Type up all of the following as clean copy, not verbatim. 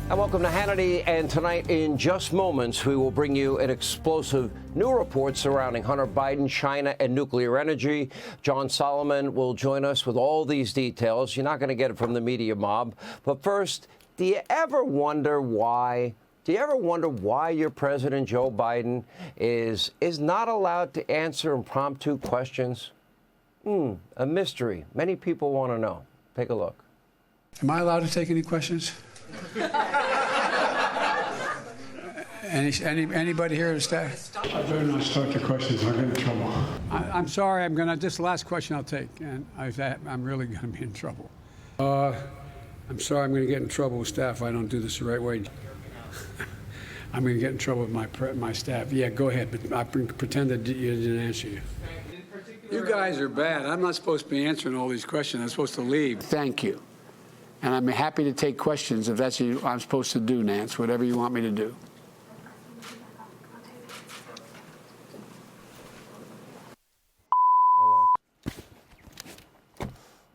And welcome to Hannity. And tonight, in just moments, we will bring you an explosive new report surrounding Hunter Biden, China, and nuclear energy. John Solomon will join us with all these details. You're not going to get it from the media mob. But first, do you ever wonder why? Do you ever wonder why your president, Joe Biden, is not allowed to answer impromptu questions? A mystery. Many people want to know. Take a look. Am I allowed to take any questions? Anybody here is staff? I better not start the questions. I'll get in trouble. I'm sorry. This last question I'll take, and I'm really going to be in trouble. I'm sorry. I'm going to get in trouble with staff if I don't do this the right way. I'm going to get in trouble with my staff. Yeah, go ahead, but I pretend that you didn't answer you. You guys are bad. I'm not supposed to be answering all these questions. I'm supposed to leave. Thank you. And I'm happy to take questions if that's what I'm supposed to do, Nance, whatever you want me to do.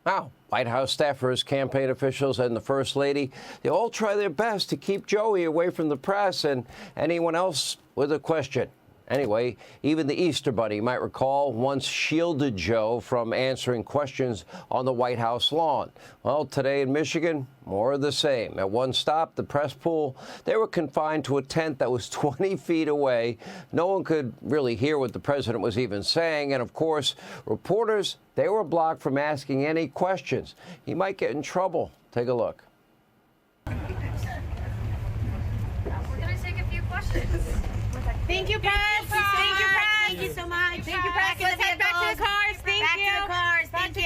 Now, White House staffers, campaign officials, and the First Lady, they all try their best to keep Joey away from the press and anyone else with a question. Anyway, even the Easter Bunny, you might recall, once shielded Joe from answering questions on the White House lawn. Well, today in Michigan, more of the same. At one stop, the press pool, they were confined to a tent that was 20 feet away. No one could really hear what the president was even saying. And, of course, reporters, they were blocked from asking any questions. He might get in trouble. Take a look. We're going to take a few questions. Thank you, press. Thank you, press. Thank you so much. Thank you, press. Let's head back to the cars. Thank you. Back to the cars. Thank you.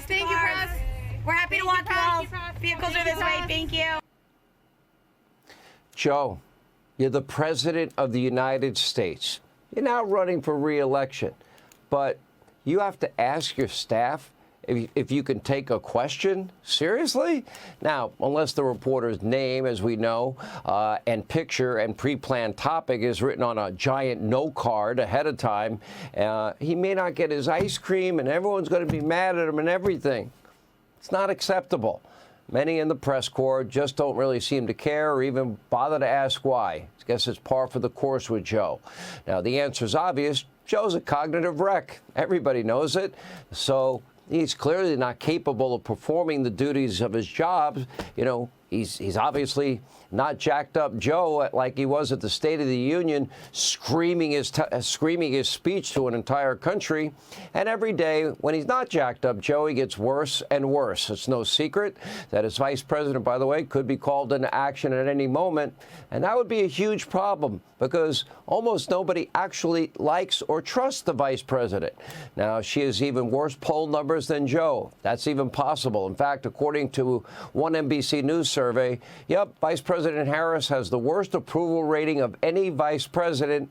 Thank you, press. We're happy to walk you all. Vehicles are this way. Thank you. Joe, you're the president of the United States. You're now running for re-election, but you have to ask your staff if you can take a question? Seriously? Now, unless the reporter's name, as we know, and picture and pre-planned topic is written on a giant note card ahead of time, he may not get his ice cream and everyone's going to be mad at him and everything. It's not acceptable. Many in the press corps just don't really seem to care or even bother to ask why. I guess it's par for the course with Joe. Now, the answer is obvious. Joe's a cognitive wreck. Everybody knows it. So he's clearly not capable of performing the duties of his job. You know, he's obviously not jacked up Joe like he was at the State of the Union, screaming his speech to an entire country. And every day when he's not jacked up Joe, he gets worse and worse. It's no secret that his vice president, by the way, could be called into action at any moment. And that would be a huge problem because almost nobody actually likes or trusts the vice president. Now, she has even worse poll numbers than Joe. That's even possible. In fact, according to one NBC News survey, Vice President Harris has the worst approval rating of any vice president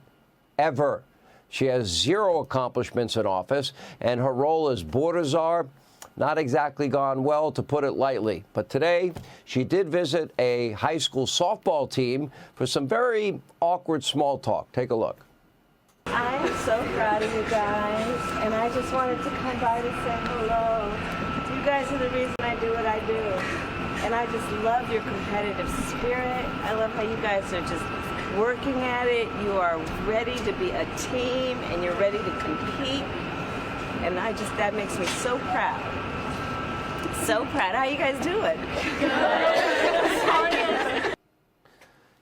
ever. She has zero accomplishments in office, and her role as border czar, not exactly gone well, to put it lightly. But today, she did visit a high school softball team for some very awkward small talk. Take a look. I am so proud of you guys, and I just wanted to come by to say hello. You guys are the reason I do what I do. And I just love your competitive spirit. I love how you guys are just working at it. You are ready to be a team, and you're ready to compete. And that makes me so proud. So proud. How you guys doing?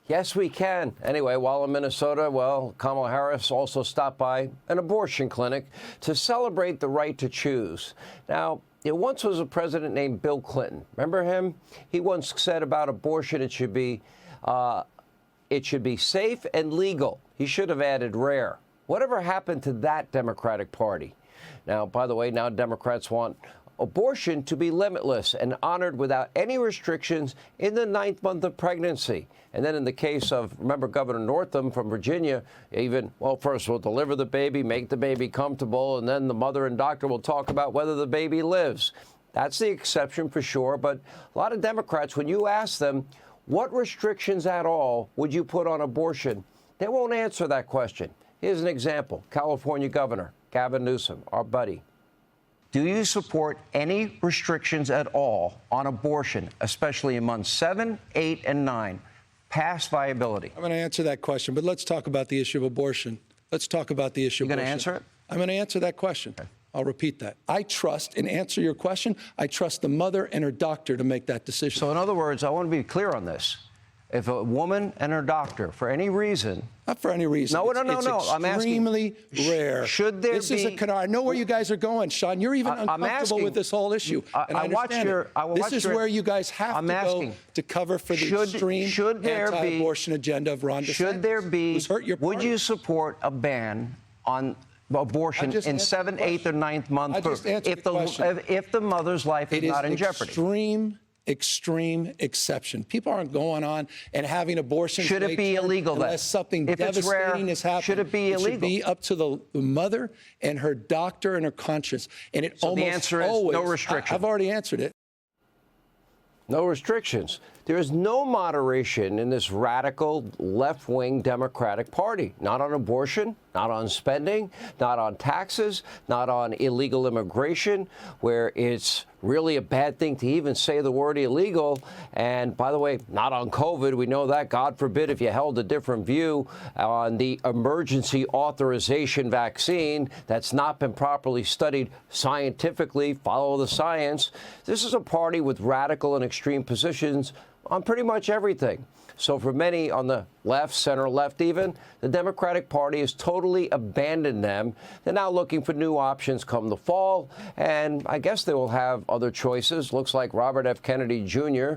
Yes, we can. Anyway, while in Minnesota, Kamala Harris also stopped by an abortion clinic to celebrate the right to choose. Now, there once was a president named Bill Clinton. Remember him? He once said about abortion, it should be safe and legal. He should have added rare. Whatever happened to that Democratic Party? Now, by the way, now Democrats want abortion to be limitless and honored without any restrictions in the 9th month of pregnancy. And then in the case of, remember, Governor Northam from Virginia, even, first we'll deliver the baby, make the baby comfortable, and then the mother and doctor will talk about whether the baby lives. That's the exception for sure. But a lot of Democrats, when you ask them, what restrictions at all would you put on abortion, they won't answer that question. Here's an example. California Governor Gavin Newsom, our buddy. Do you support any restrictions at all on abortion, especially in months 7, 8, and 9? past viability? I'm going to answer that question, but let's talk about the issue of abortion. Let's talk about the issue of abortion. You going to answer it? I'm going to answer that question. Okay. I'll repeat that. I trust, and answer your question, I trust the mother and her doctor to make that decision. So in other words, I want to be clear on this. If a woman and her doctor, for any reason... Not for any reason. No. I'm extremely rare. Should there be... I know where you guys are going, Sean. You're even uncomfortable with this whole issue. And I understand it. This is where you guys have to go to cover for the extreme anti-abortion agenda of Ron DeSantis. Should there be... Who's hurt your party. Would you support a ban on abortion in 7th, 8th, or 9th month if the mother's life is not in jeopardy? Extreme exception. People aren't going on and having abortions. Should it be illegal then? Unless something devastating is happening. Should it be illegal? It should be up to the mother and her doctor and her conscience. And it so the answer is no restriction. I've already answered it. No restrictions. There is no moderation in this radical left-wing Democratic Party. Not on abortion, not on spending, not on taxes, not on illegal immigration, where it's really a bad thing to even say the word illegal. And by the way, not on COVID. We know that. God forbid if you held a different view on the emergency authorization vaccine that's not been properly studied scientifically. Follow the science. This is a party with radical and extreme positions on pretty much everything. So for many on the left, center left even, the Democratic Party has totally abandoned them. They're now looking for new options come the fall, and I guess they will have other choices. Looks like Robert F. Kennedy Jr.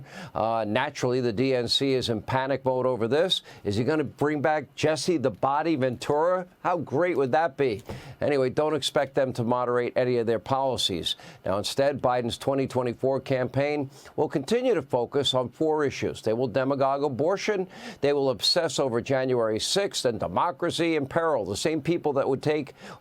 Naturally, the DNC is in panic mode over this. Is he going to bring back Jesse the Body Ventura? How great would that be? Anyway, don't expect them to moderate any of their policies. Now, instead, Biden's 2024 campaign will continue to focus on 4 issues. They will demagogue abortion. They will obsess over January 6th and democracy in peril. The same people that would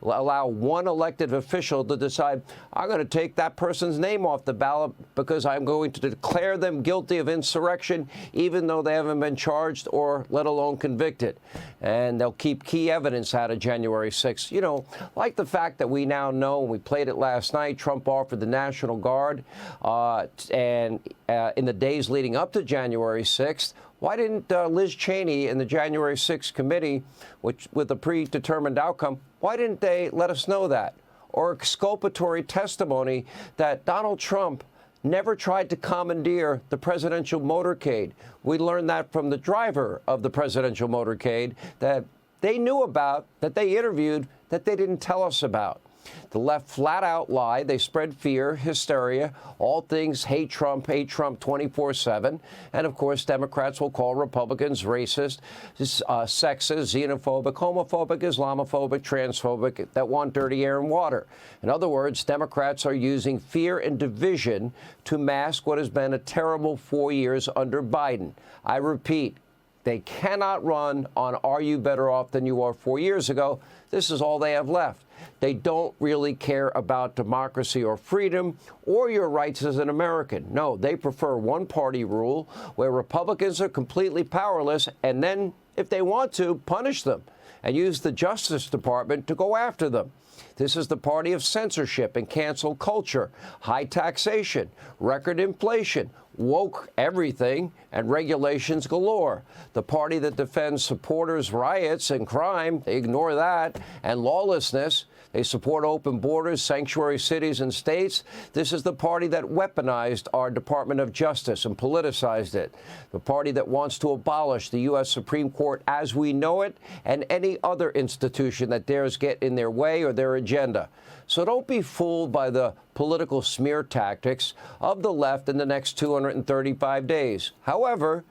allow one elected official to decide, I'm going to take that person's name off the ballot because I'm going to declare them guilty of insurrection, even though they haven't been charged or let alone convicted. And they'll keep key evidence out of January 6th. You know, like the fact that we now know, and we played it last night, Trump offered the National Guard in the days leading up to January 6th. Why didn't Liz Cheney and the January 6th committee, which with a predetermined outcome, why didn't they let us know that? Or exculpatory testimony that Donald Trump never tried to commandeer the presidential motorcade. We learned that from the driver of the presidential motorcade that they knew about, that they interviewed, that they didn't tell us about. The left flat out lied. They spread fear, hysteria, all things hate Trump 24/7. And, of course, Democrats will call Republicans racist, sexist, xenophobic, homophobic, Islamophobic, transphobic, that want dirty air and water. In other words, Democrats are using fear and division to mask what has been a terrible 4 years under Biden. I repeat, they cannot run on are you better off than you were 4 years ago. This is all they have left. They don't really care about democracy or freedom or your rights as an American. No, they prefer one-party rule where Republicans are completely powerless and then, if they want to, punish them and use the Justice Department to go after them. This is the party of censorship and cancel culture, high taxation, record inflation, woke everything, and regulations galore. The party that defends supporters' riots and crime, they ignore that, and lawlessness. They support open borders, sanctuary cities and states. This is the party that weaponized our Department of Justice and politicized it. The party that wants to abolish the U.S. Supreme Court as we know it and any other institution that dares get in their way or their agenda. So don't be fooled by the political smear tactics of the left in the next 235 days. However,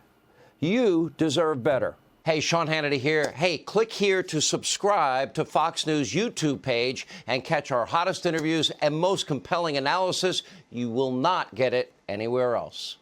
you deserve better. Hey, Sean Hannity here. Hey, click here to subscribe to Fox News YouTube page and catch our hottest interviews and most compelling analysis. You will not get it anywhere else.